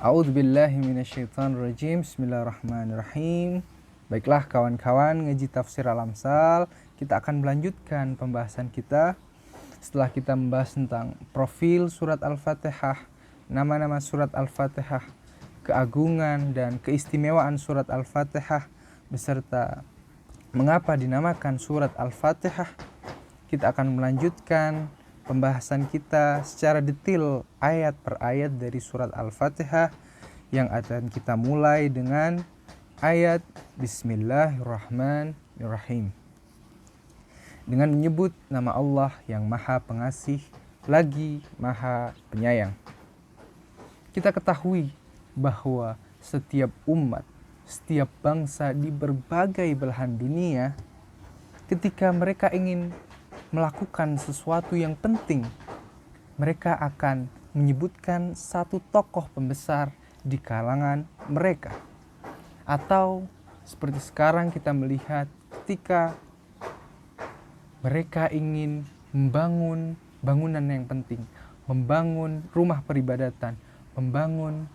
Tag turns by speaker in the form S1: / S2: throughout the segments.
S1: A'udzubillahi minasyaitonirrajim. Bismillahirrahmanirrahim. Baiklah kawan-kawan ngaji tafsir Al-Amsal, kita akan melanjutkan pembahasan kita. Setelah kita membahas tentang profil surat Al-Fatihah, nama-nama surat Al-Fatihah, keagungan dan keistimewaan surat Al-Fatihah, beserta mengapa dinamakan surat Al-Fatihah, kita akan melanjutkan pembahasan kita secara detail ayat per ayat dari surat Al-Fatihah, yang akan kita mulai dengan ayat Bismillahirrahmanirrahim, dengan menyebut nama Allah yang Maha Pengasih lagi Maha Penyayang. Kita ketahui bahwa setiap umat, setiap bangsa di berbagai belahan dunia, ketika mereka ingin melakukan sesuatu yang penting, mereka akan menyebutkan satu tokoh pembesar di kalangan mereka. Atau seperti sekarang kita melihat ketika mereka ingin membangun bangunan yang penting, membangun rumah peribadatan, membangun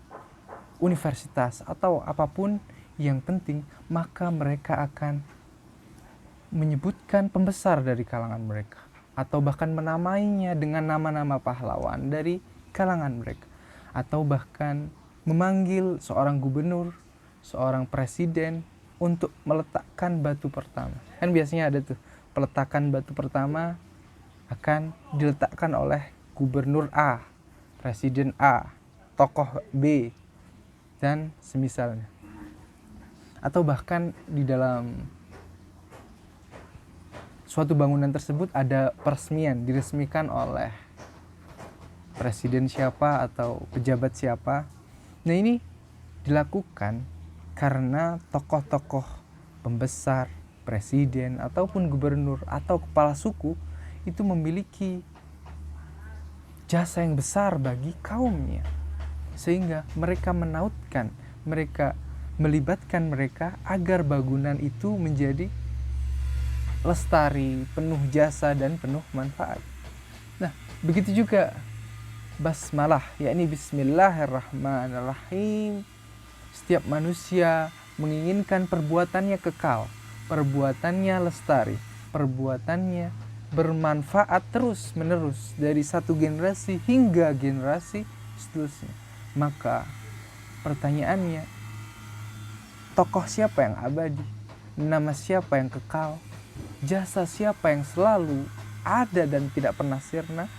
S1: universitas atau apapun yang penting, maka mereka akan menyebutkan pembesar dari kalangan mereka, atau bahkan menamainya dengan nama-nama pahlawan dari kalangan mereka, atau bahkan memanggil seorang gubernur, seorang presiden untuk meletakkan batu pertama. Kan biasanya ada tuh, peletakan batu pertama akan diletakkan oleh gubernur A, presiden A, tokoh B, dan semisalnya. Atau bahkan di dalam suatu bangunan tersebut ada peresmian, diresmikan oleh presiden siapa atau pejabat siapa. Nah, ini dilakukan karena tokoh-tokoh pembesar, presiden ataupun gubernur atau kepala suku itu memiliki jasa yang besar bagi kaumnya, sehingga mereka menautkan, mereka melibatkan mereka agar bangunan itu menjadi lestari, penuh jasa dan penuh manfaat. Nah, begitu juga basmalah, yakni Bismillahirrahmanirrahim. Setiap manusia menginginkan perbuatannya kekal, perbuatannya lestari, perbuatannya bermanfaat terus menerus dari satu generasi hingga generasi seterusnya. Maka pertanyaannya, tokoh siapa yang abadi? Nama siapa yang kekal? Jasa siapa yang selalu ada dan tidak pernah sirna?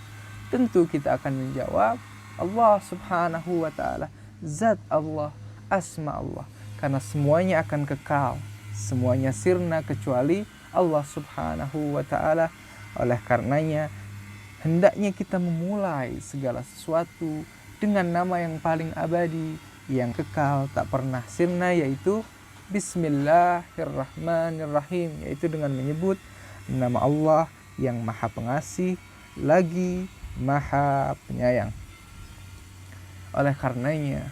S1: Tentu kita akan menjawab Allah subhanahu wa ta'ala, zat Allah, asma Allah. Karena semuanya akan kekal, semuanya sirna kecuali Allah subhanahu wa ta'ala. Oleh karenanya hendaknya kita memulai segala sesuatu dengan nama yang paling abadi, yang kekal, tak pernah sirna, yaitu Bismillahirrahmanirrahim, yaitu dengan menyebut nama Allah yang Maha Pengasih lagi Maha Penyayang. Oleh karenanya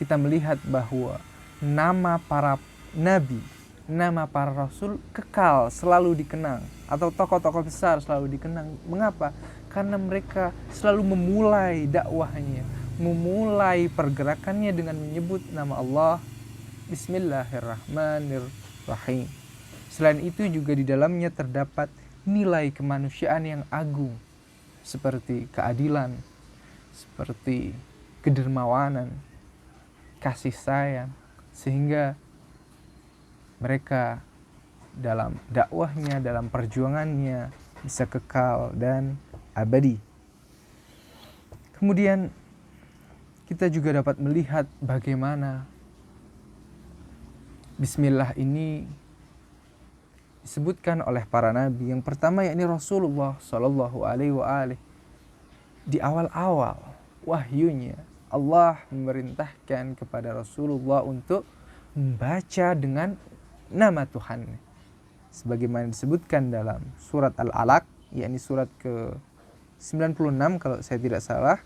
S1: kita melihat bahwa nama para nabi, nama para rasul kekal, selalu dikenang, atau tokoh-tokoh besar selalu dikenang. Mengapa? Karena mereka selalu memulai dakwahnya, memulai pergerakannya dengan menyebut nama Allah Bismillahirrahmanirrahim. Selain itu juga di dalamnya terdapat nilai kemanusiaan yang agung, seperti keadilan, seperti kedermawanan, kasih sayang, sehingga mereka dalam dakwahnya, dalam perjuangannya bisa kekal dan abadi. Kemudian kita juga dapat melihat bagaimana Bismillah ini disebutkan oleh para nabi. Yang pertama yakni Rasulullah Shallallahu Alaihi Wasallam. Di awal-awal wahyunya, Allah memerintahkan kepada Rasulullah untuk membaca dengan nama Tuhan, sebagaimana disebutkan dalam surat Al-Alaq, yakni surat ke-96 kalau saya tidak salah,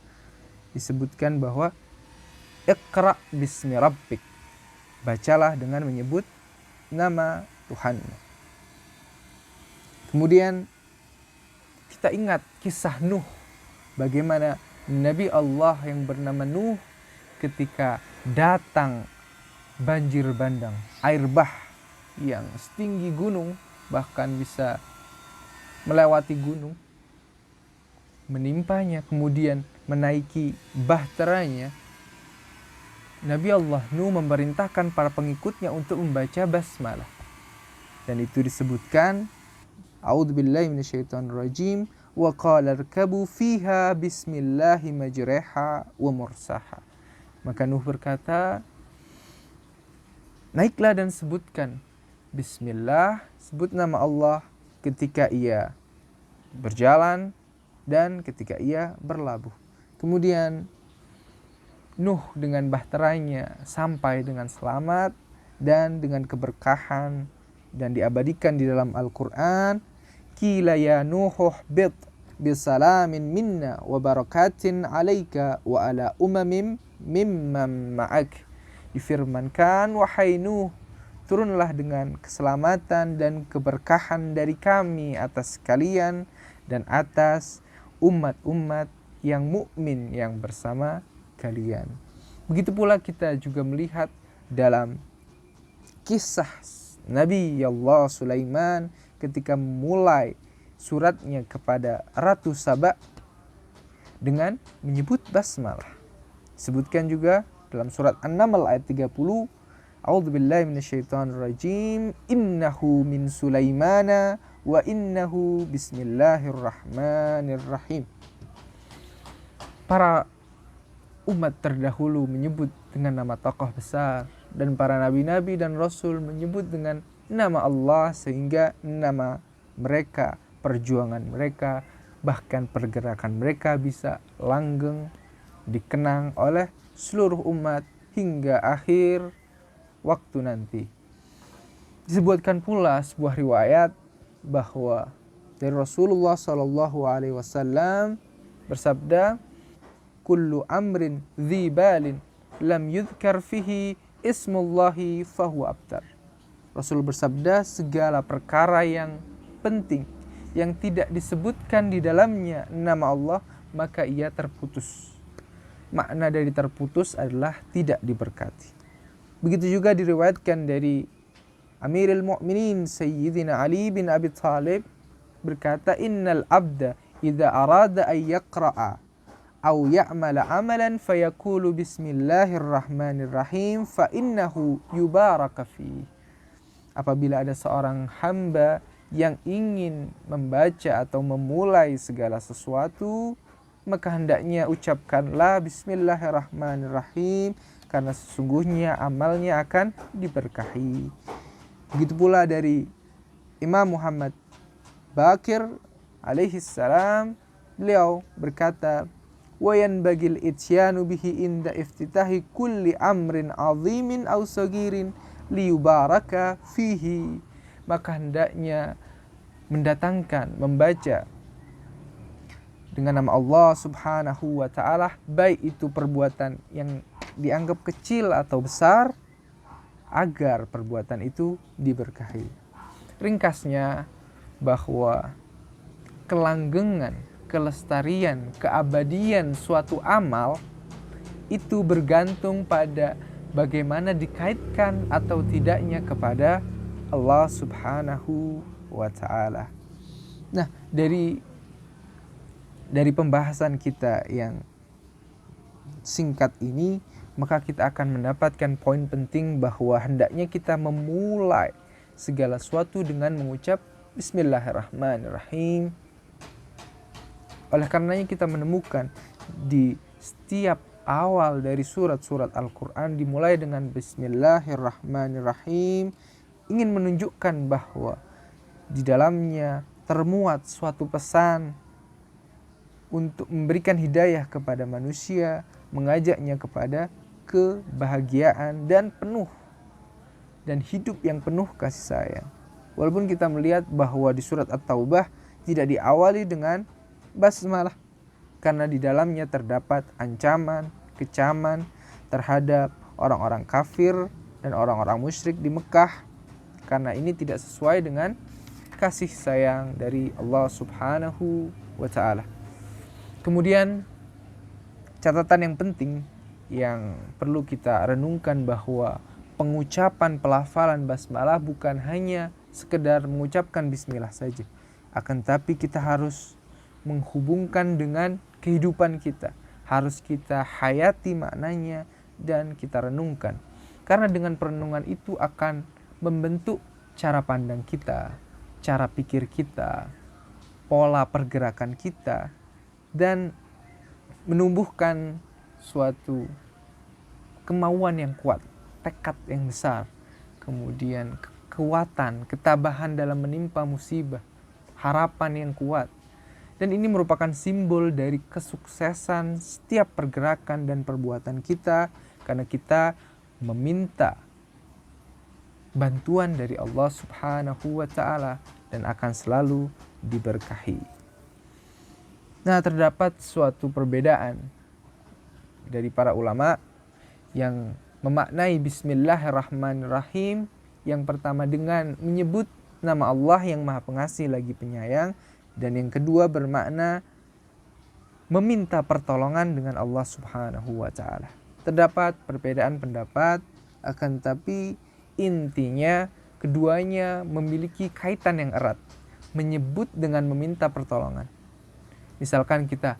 S1: disebutkan bahwa Iqra bismi rabbik, bacalah dengan menyebut nama Tuhan. Kemudian kita ingat kisah Nuh, bagaimana Nabi Allah yang bernama Nuh ketika datang banjir bandang, air bah yang setinggi gunung, bahkan bisa melewati gunung, menimpanya, kemudian menaiki bahteranya, Nabi Allah Nuh memerintahkan para pengikutnya untuk membaca basmalah. Dan itu disebutkan, A'udzubillahi minasyaitonirrajim, wa qala irkabu fiha bismillahi majreha wa mursaha. Maka Nuh berkata, naiklah dan sebutkan bismillah, sebut nama Allah ketika ia berjalan dan ketika ia berlabuh. Kemudian Nuh dengan bahteranya sampai dengan selamat dan dengan keberkahan, dan diabadikan di dalam Al-Quran, Qila ya Nuhuh bid bisalamin minna wa barakatin alaika wa ala umamim mimman ma'ak. Difirmankan, wahai Nuh, turunlah dengan keselamatan dan keberkahan dari kami atas kalian dan atas umat-umat yang mukmin yang bersama kalian. Begitu pula kita juga melihat dalam kisah Nabi Allah Sulaiman ketika memulai suratnya kepada Ratu Saba dengan menyebut basmalah. Disebutkan juga dalam surat An-Naml ayat 30, A'udzubillahi minasyaitonirrajim, innahu min Sulaimana wa innahu bismillahirrahmanirrahim. Para umat terdahulu menyebut dengan nama tokoh besar, dan para nabi-nabi dan rasul menyebut dengan nama Allah, sehingga nama mereka, perjuangan mereka, bahkan pergerakan mereka bisa langgeng dikenang oleh seluruh umat hingga akhir waktu nanti. Disebutkan pula sebuah riwayat bahwa dari Rasulullah SAW bersabda, kullu amrin dhi balin lam yudhkar fihi ismullahi fahuwa abtar. Rasul bersabda, segala perkara yang penting yang tidak disebutkan di dalamnya nama Allah, maka ia terputus. Makna dari terputus adalah tidak diberkati. Begitu juga diriwayatkan dari Amirul Mukminin Sayyidina Ali bin Abi Thalib berkata, innal abda idza arada ay yaqra'a aw ya'mala amalan fayaqulu bismillahirrahmanirrahim fa innahu yubaraka fi. Apabila ada seorang hamba yang ingin membaca atau memulai segala sesuatu, maka hendaknya ucapkanlah bismillahirrahmanirrahim, karena sesungguhnya amalnya akan diberkahi. Begitu pula dari Imam Muhammad Baqir alaihi salam, beliau berkata, wa yanbagil ityanu bihi inda iftitahi kulli amrin azimin aw sagirin liyubaraka fihi. Maka hendaknya mendatangkan, membaca dengan nama Allah Subhanahu wa ta'ala, baik itu perbuatan yang dianggap kecil atau besar, agar perbuatan itu diberkahi. Ringkasnya, bahwa kelanggengan, kelestarian, keabadian suatu amal itu bergantung pada bagaimana dikaitkan atau tidaknya kepada Allah Subhanahu wa ta'ala. Nah, dari pembahasan kita yang singkat ini, maka kita akan mendapatkan poin penting bahwa hendaknya kita memulai segala sesuatu dengan mengucap Bismillahirrahmanirrahim. Oleh karenanya kita menemukan di setiap awal dari surat-surat Al-Quran dimulai dengan Bismillahirrahmanirrahim, ingin menunjukkan bahwa di dalamnya termuat suatu pesan untuk memberikan hidayah kepada manusia, mengajaknya kepada kebahagiaan dan hidup yang penuh kasih sayang. Walaupun kita melihat bahwa di surat At-Taubah tidak diawali dengan basmalah, karena di dalamnya terdapat ancaman, kecaman terhadap orang-orang kafir dan orang-orang musyrik di Mekah, karena ini tidak sesuai dengan kasih sayang dari Allah Subhanahu wa ta'ala. Kemudian catatan yang penting yang perlu kita renungkan bahwa pengucapan pelafalan basmalah bukan hanya sekedar mengucapkan bismillah saja, akan tapi kita harus menghubungkan dengan kehidupan kita, harus kita hayati maknanya dan kita renungkan, karena dengan perenungan itu akan membentuk cara pandang kita, cara pikir kita, pola pergerakan kita, dan menumbuhkan suatu kemauan yang kuat, tekad yang besar, kemudian kekuatan, ketabahan dalam menimpa musibah, harapan yang kuat. Dan ini merupakan simbol dari kesuksesan setiap pergerakan dan perbuatan kita, karena kita meminta bantuan dari Allah Subhanahu wa Ta'ala dan akan selalu diberkahi. Nah, terdapat suatu perbedaan dari para ulama yang memaknai Bismillahirrahmanirrahim. Yang pertama dengan menyebut nama Allah yang Maha Pengasih lagi Penyayang, dan yang kedua bermakna meminta pertolongan dengan Allah Subhanahu wa Ta'ala. Terdapat perbedaan pendapat, akan tapi intinya keduanya memiliki kaitan yang erat, menyebut dengan meminta pertolongan. Misalkan kita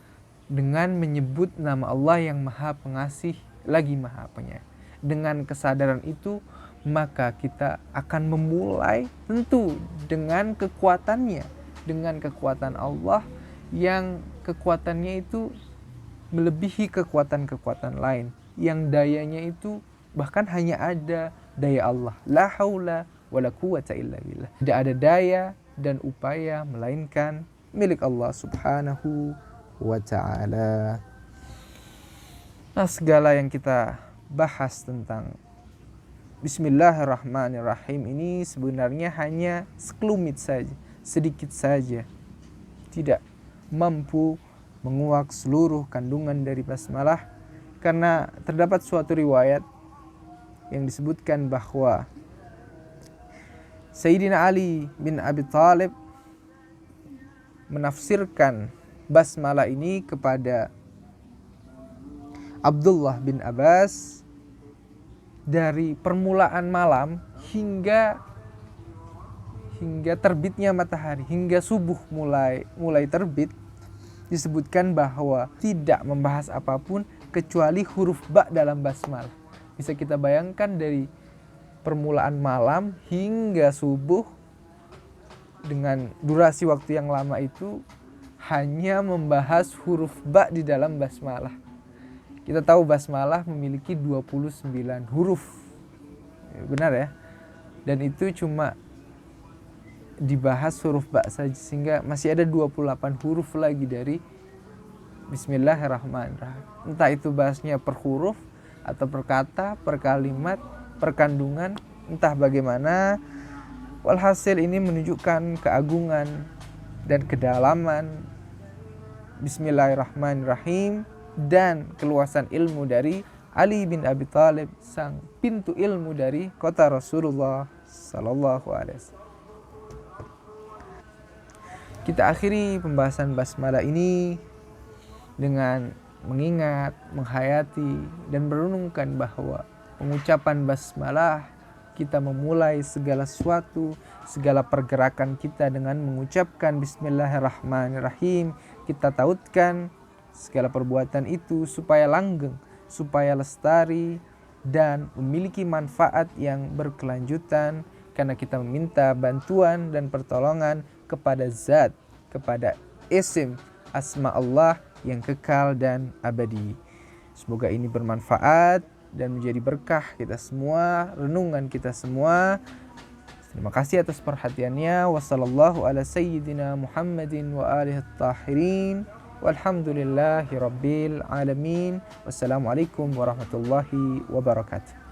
S1: dengan menyebut nama Allah yang Maha Pengasih lagi Maha Penyayang, dengan kesadaran itu maka kita akan memulai tentu dengan kekuatannya, dengan kekuatan Allah yang kekuatannya itu melebihi kekuatan-kekuatan lain, yang dayanya itu bahkan hanya ada daya Allah. La haula wala quwata illa billah. Tidak ada daya dan upaya melainkan milik Allah Subhanahu wa Ta'ala. Nah, segala yang kita bahas tentang Bismillahirrahmanirrahim ini sebenarnya hanya sekelumit saja, sedikit saja, tidak mampu menguak seluruh kandungan dari basmalah, karena terdapat suatu riwayat yang disebutkan bahwa Sayyidina Ali bin Abi Thalib menafsirkan basmalah ini kepada Abdullah bin Abbas dari permulaan malam hingga terbitnya matahari, hingga subuh mulai terbit. Disebutkan bahwa tidak membahas apapun kecuali huruf ba dalam basmalah. Bisa kita bayangkan dari permulaan malam hingga subuh dengan durasi waktu yang lama itu hanya membahas huruf ba di dalam basmalah. Kita tahu basmalah memiliki 29 huruf. Benar ya? Dan itu cuma dibahas huruf ba saja, sehingga masih ada 28 huruf lagi dari Bismillahirrahmanirrahim. Entah itu bahasnya per huruf atau per kata, per kalimat, per kandungan, entah bagaimana. Walhasil ini menunjukkan keagungan dan kedalaman Bismillahirrahmanirrahim dan keluasan ilmu dari Ali bin Abi Thalib, sang pintu ilmu dari kota Rasulullah Sallallahu Alaihi Wasallam. Kita akhiri pembahasan basmalah ini dengan mengingat, menghayati, dan merenungkan bahwa pengucapan basmalah, kita memulai segala sesuatu, segala pergerakan kita dengan mengucapkan Bismillahirrahmanirrahim. Kita tautkan segala perbuatan itu supaya langgeng, supaya lestari, dan memiliki manfaat yang berkelanjutan, karena kita meminta bantuan dan pertolongan kepada zat, kepada isim asma Allah yang kekal dan abadi. Semoga ini bermanfaat dan menjadi berkah kita semua, renungan kita semua. Terima kasih atas perhatiannya. Wassallallahu ala sayyidina Muhammadin wa alihi tahirin. Walhamdulillahi rabbil alamin. Wassalamualaikum warahmatullahi wabarakatuh.